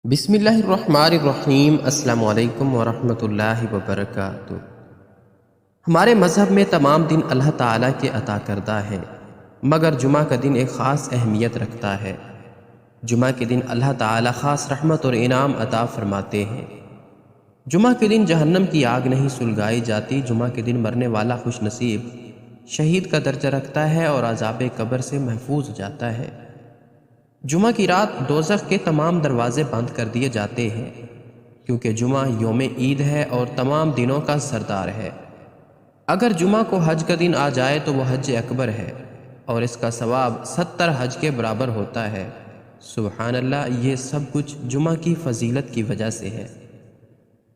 بسم اللہ الرحمن الرحیم۔ السلام علیکم ورحمۃ اللہ وبرکاتہ۔ ہمارے مذہب میں تمام دن اللہ تعالیٰ کے عطا کردہ ہے، مگر جمعہ کا دن ایک خاص اہمیت رکھتا ہے۔ جمعہ کے دن اللہ تعالیٰ خاص رحمت اور انعام عطا فرماتے ہیں۔ جمعہ کے دن جہنم کی آگ نہیں سلگائی جاتی۔ جمعہ کے دن مرنے والا خوش نصیب شہید کا درجہ رکھتا ہے اور عذاب قبر سے محفوظ جاتا ہے۔ جمعہ کی رات دوزخ کے تمام دروازے بند کر دیے جاتے ہیں، کیونکہ جمعہ یوم عید ہے اور تمام دنوں کا سردار ہے۔ اگر جمعہ کو حج کا دن آ جائے تو وہ حج اکبر ہے اور اس کا ثواب 70 حج کے برابر ہوتا ہے۔ سبحان اللہ، یہ سب کچھ جمعہ کی فضیلت کی وجہ سے ہے۔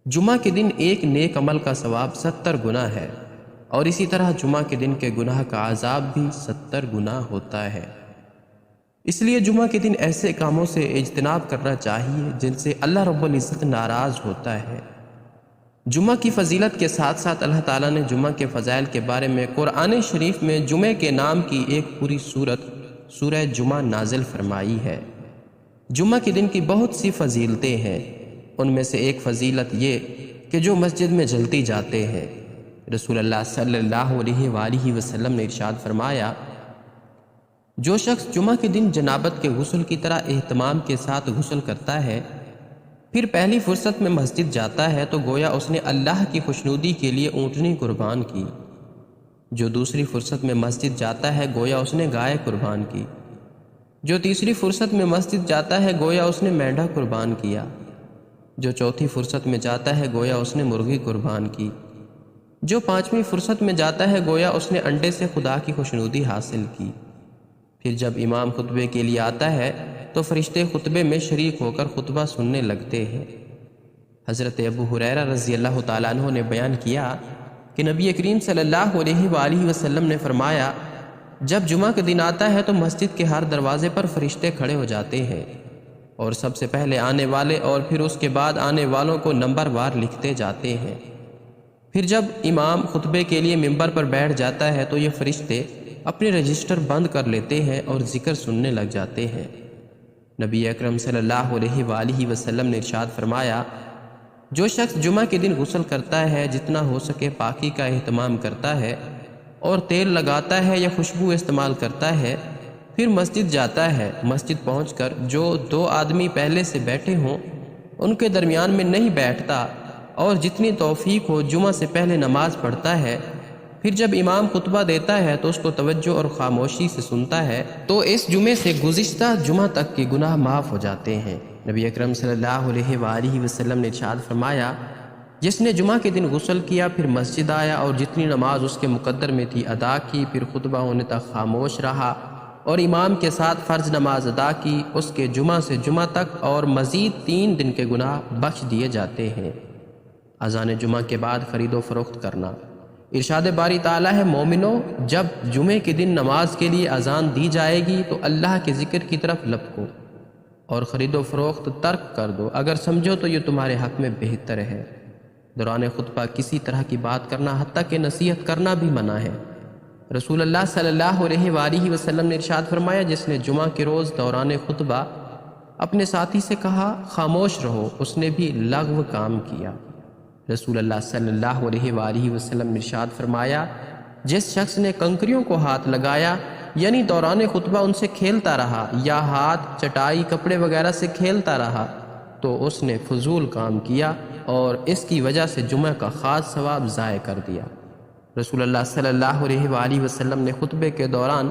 جمعہ کے دن ایک نیک عمل کا ثواب 70 گنا ہے، اور اسی طرح جمعہ کے دن کے گناہ کا عذاب بھی 70 گنا ہوتا ہے۔ اس لیے جمعہ کے دن ایسے کاموں سے اجتناب کرنا چاہیے جن سے اللہ رب العزت ناراض ہوتا ہے۔ جمعہ کی فضیلت کے ساتھ ساتھ اللہ تعالیٰ نے جمعہ کے فضائل کے بارے میں قرآن شریف میں جمعہ کے نام کی ایک پوری سورت سورہ جمعہ نازل فرمائی ہے۔ جمعہ کے دن کی بہت سی فضیلتیں ہیں، ان میں سے ایک فضیلت یہ کہ جو مسجد میں جلدی جاتے ہیں۔ رسول اللہ صلی اللہ علیہ وآلہ وسلم نے ارشاد فرمایا، جو شخص جمعہ کے دن جنابت کے غسل کی طرح اہتمام کے ساتھ غسل کرتا ہے، پھر پہلی فرصت میں مسجد جاتا ہے تو گویا اس نے اللہ کی خوشنودی کے لیے اونٹنی قربان کی۔ جو دوسری فرصت میں مسجد جاتا ہے گویا اس نے گائے قربان کی۔ جو تیسری فرصت میں مسجد جاتا ہے گویا اس نے مینڈھا قربان کیا۔ جو چوتھی فرصت میں جاتا ہے گویا اس نے مرغی قربان کی۔ جو پانچویں فرصت میں جاتا ہے گویا اس نے انڈے سے خدا کی خوشنودی حاصل کی۔ پھر جب امام خطبے کے لیے آتا ہے تو فرشتے خطبے میں شریک ہو کر خطبہ سننے لگتے ہیں۔ حضرت ابو ہریرہ رضی اللہ تعالیٰ عنہ نے بیان کیا کہ نبی کریم صلی اللہ علیہ وآلہ وسلم نے فرمایا، جب جمعہ کا دن آتا ہے تو مسجد کے ہر دروازے پر فرشتے کھڑے ہو جاتے ہیں اور سب سے پہلے آنے والے اور پھر اس کے بعد آنے والوں کو نمبر وار لکھتے جاتے ہیں۔ پھر جب امام خطبے کے لیے ممبر پر بیٹھ جاتا ہے تو یہ فرشتے اپنے رجسٹر بند کر لیتے ہیں اور ذکر سننے لگ جاتے ہیں۔ نبی اکرم صلی اللہ علیہ وآلہ وسلم نے ارشاد فرمایا، جو شخص جمعہ کے دن غسل کرتا ہے، جتنا ہو سکے پاکی کا اہتمام کرتا ہے اور تیل لگاتا ہے یا خوشبو استعمال کرتا ہے، پھر مسجد جاتا ہے، مسجد پہنچ کر جو دو آدمی پہلے سے بیٹھے ہوں ان کے درمیان میں نہیں بیٹھتا اور جتنی توفیق ہو جمعہ سے پہلے نماز پڑھتا ہے، پھر جب امام خطبہ دیتا ہے تو اس کو توجہ اور خاموشی سے سنتا ہے تو اس جمعے سے گزشتہ جمعہ تک کے گناہ معاف ہو جاتے ہیں۔ نبی اکرم صلی اللہ علیہ وآلہ وسلم نے ارشاد فرمایا، جس نے جمعہ کے دن غسل کیا پھر مسجد آیا اور جتنی نماز اس کے مقدر میں تھی ادا کی، پھر خطبہ ہونے تک خاموش رہا اور امام کے ساتھ فرض نماز ادا کی، اس کے جمعہ سے جمعہ تک اور مزید 3 دن کے گناہ بخش دیے جاتے ہیں۔ اذان جمعہ کے بعد خرید و فروخت کرنا۔ ارشاد باری تعالیٰ ہے، مومنو، جب جمعے کے دن نماز کے لیے اذان دی جائے گی تو اللہ کے ذکر کی طرف لپکو اور خرید و فروخت ترک کر دو، اگر سمجھو تو یہ تمہارے حق میں بہتر ہے۔ دوران خطبہ کسی طرح کی بات کرنا حتیٰ کہ نصیحت کرنا بھی منع ہے۔ رسول اللہ صلی اللہ علیہ وآلہ وسلم نے ارشاد فرمایا، جس نے جمعہ کے روز دوران خطبہ اپنے ساتھی سے کہا خاموش رہو، اس نے بھی لغو کام کیا۔ رسول اللہ صلی اللہ علیہ وآلہ وسلم نے ارشاد فرمایا، جس شخص نے کنکریوں کو ہاتھ لگایا یعنی دوران خطبہ ان سے کھیلتا رہا یا ہاتھ، چٹائی، کپڑے وغیرہ سے کھیلتا رہا تو اس نے فضول کام کیا اور اس کی وجہ سے جمعہ کا خاص ثواب ضائع کر دیا۔ رسول اللہ صلی اللہ علیہ وآلہ وسلم نے خطبے کے دوران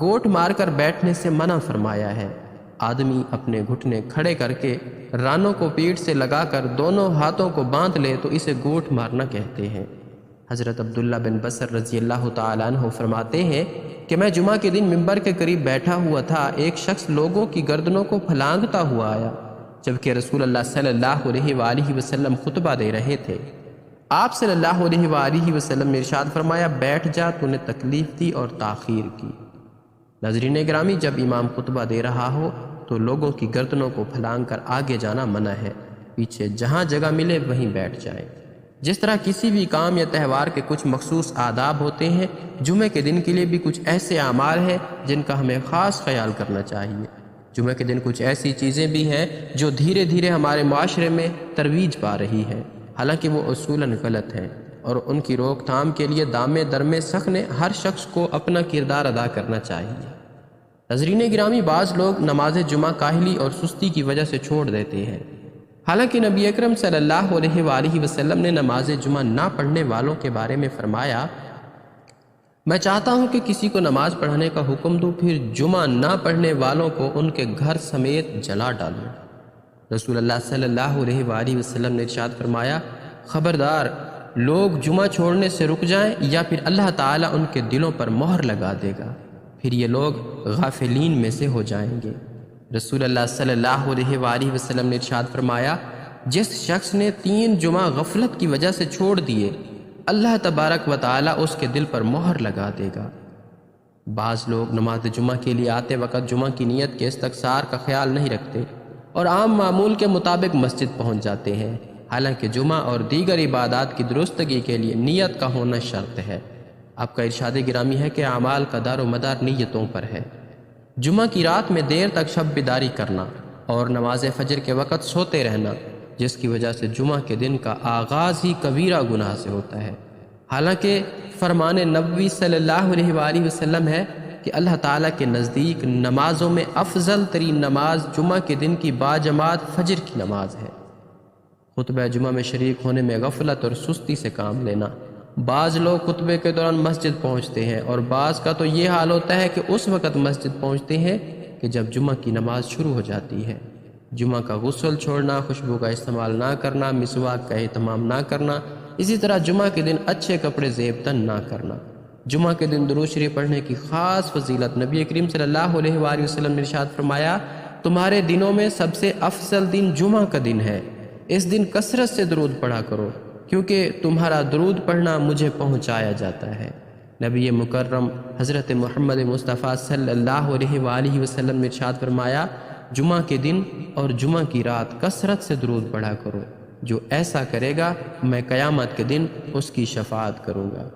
گوٹ مار کر بیٹھنے سے منع فرمایا ہے۔ آدمی اپنے گھٹنے کھڑے کر کے رانوں کو پیٹھ سے لگا کر دونوں ہاتھوں کو باندھ لے تو اسے گوٹ مارنا کہتے ہیں۔ حضرت عبداللہ بن بصر رضی اللہ تعالیٰ عنہ فرماتے ہیں کہ میں جمعہ کے دن ممبر کے قریب بیٹھا ہوا تھا، ایک شخص لوگوں کی گردنوں کو پھلانگتا ہوا آیا، جبکہ رسول اللہ صلی اللہ علیہ وآلہ وسلم خطبہ دے رہے تھے۔ آپ صلی اللہ علیہ وآلہ وسلم نے ارشاد فرمایا، بیٹھ جا، تو نے تکلیف دی اور تاخیر کی۔ ناظرین گرامی، جب امام خطبہ دے رہا ہو تو لوگوں کی گردنوں کو پھلانگ کر آگے جانا منع ہے، پیچھے جہاں جگہ ملے وہیں بیٹھ جائیں۔ جس طرح کسی بھی کام یا تہوار کے کچھ مخصوص آداب ہوتے ہیں، جمعے کے دن کے لیے بھی کچھ ایسے اعمال ہیں جن کا ہمیں خاص خیال کرنا چاہیے۔ جمعہ کے دن کچھ ایسی چیزیں بھی ہیں جو دھیرے دھیرے ہمارے معاشرے میں ترویج پا رہی ہیں، حالانکہ وہ اصولاً غلط ہیں، اور ان کی روک تھام کے لیے دامِ درمِ سخت نے ہر شخص کو اپنا کردار ادا کرنا چاہیے۔ ناظرین گرامی، بعض لوگ نماز جمعہ کاہلی اور سستی کی وجہ سے چھوڑ دیتے ہیں، حالانکہ نبی اکرم صلی اللہ علیہ وآلہ وسلم نے نماز جمعہ نہ پڑھنے والوں کے بارے میں فرمایا، میں چاہتا ہوں کہ کسی کو نماز پڑھنے کا حکم دوں، پھر جمعہ نہ پڑھنے والوں کو ان کے گھر سمیت جلا ڈالوں۔ رسول اللہ صلی اللہ علیہ وآلہ وسلم نے ارشاد فرمایا، خبردار، لوگ جمعہ چھوڑنے سے رک جائیں یا پھر اللہ تعالیٰ ان کے دلوں پر مہر لگا دے گا، پھر یہ لوگ غافلین میں سے ہو جائیں گے۔ رسول اللہ صلی اللہ علیہ وآلہ وسلم نے ارشاد فرمایا، جس شخص نے 3 جمعہ غفلت کی وجہ سے چھوڑ دیے، اللہ تبارک و تعالیٰ اس کے دل پر مہر لگا دے گا۔ بعض لوگ نماز جمعہ کے لیے آتے وقت جمعہ کی نیت کے استقصار کا خیال نہیں رکھتے اور عام معمول کے مطابق مسجد پہنچ جاتے ہیں، حالانکہ جمعہ اور دیگر عبادات کی درستگی کے لیے نیت کا ہونا شرط ہے۔ آپ کا ارشاد گرامی ہے کہ اعمال کا دار و مدار نیتوں پر ہے۔ جمعہ کی رات میں دیر تک شب بیداری کرنا اور نماز فجر کے وقت سوتے رہنا، جس کی وجہ سے جمعہ کے دن کا آغاز ہی کبیرہ گناہ سے ہوتا ہے، حالانکہ فرمان نبوی صلی اللہ علیہ وآلہ وسلم ہے کہ اللہ تعالیٰ کے نزدیک نمازوں میں افضل ترین نماز جمعہ کے دن کی باجماعت فجر کی نماز ہے۔ خطبہ جمعہ میں شریک ہونے میں غفلت اور سستی سے کام لینا، بعض لوگ خطبے کے دوران مسجد پہنچتے ہیں اور بعض کا تو یہ حال ہوتا ہے کہ اس وقت مسجد پہنچتے ہیں کہ جب جمعہ کی نماز شروع ہو جاتی ہے۔ جمعہ کا غسل چھوڑنا، خوشبو کا استعمال نہ کرنا، مسواک کا اہتمام نہ کرنا، اسی طرح جمعہ کے دن اچھے کپڑے زیب تن نہ کرنا۔ جمعہ کے دن درود شریف پڑھنے کی خاص فضیلت، نبی کریم صلی اللہ علیہ وآلہ وسلم نے ارشاد فرمایا، تمہارے دنوں میں سب سے افضل دن جمعہ کا دن ہے، اس دن کثرت سے درود پڑھا کرو، کیونکہ تمہارا درود پڑھنا مجھے پہنچایا جاتا ہے۔ نبی مکرم حضرت محمد مصطفیٰ صلی اللہ علیہ وآلہ وسلم نے ارشاد فرمایا، جمعہ کے دن اور جمعہ کی رات کثرت سے درود پڑھا کرو، جو ایسا کرے گا میں قیامت کے دن اس کی شفاعت کروں گا۔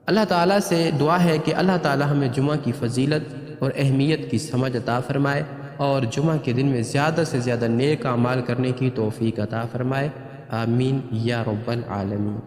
اللہ تعالیٰ سے دعا ہے کہ اللہ تعالیٰ ہمیں جمعہ کی فضیلت اور اہمیت کی سمجھ عطا فرمائے اور جمعہ کے دن میں زیادہ سے زیادہ نیک اعمال کرنے کی توفیق عطا فرمائے، آمین یا رب العالمین۔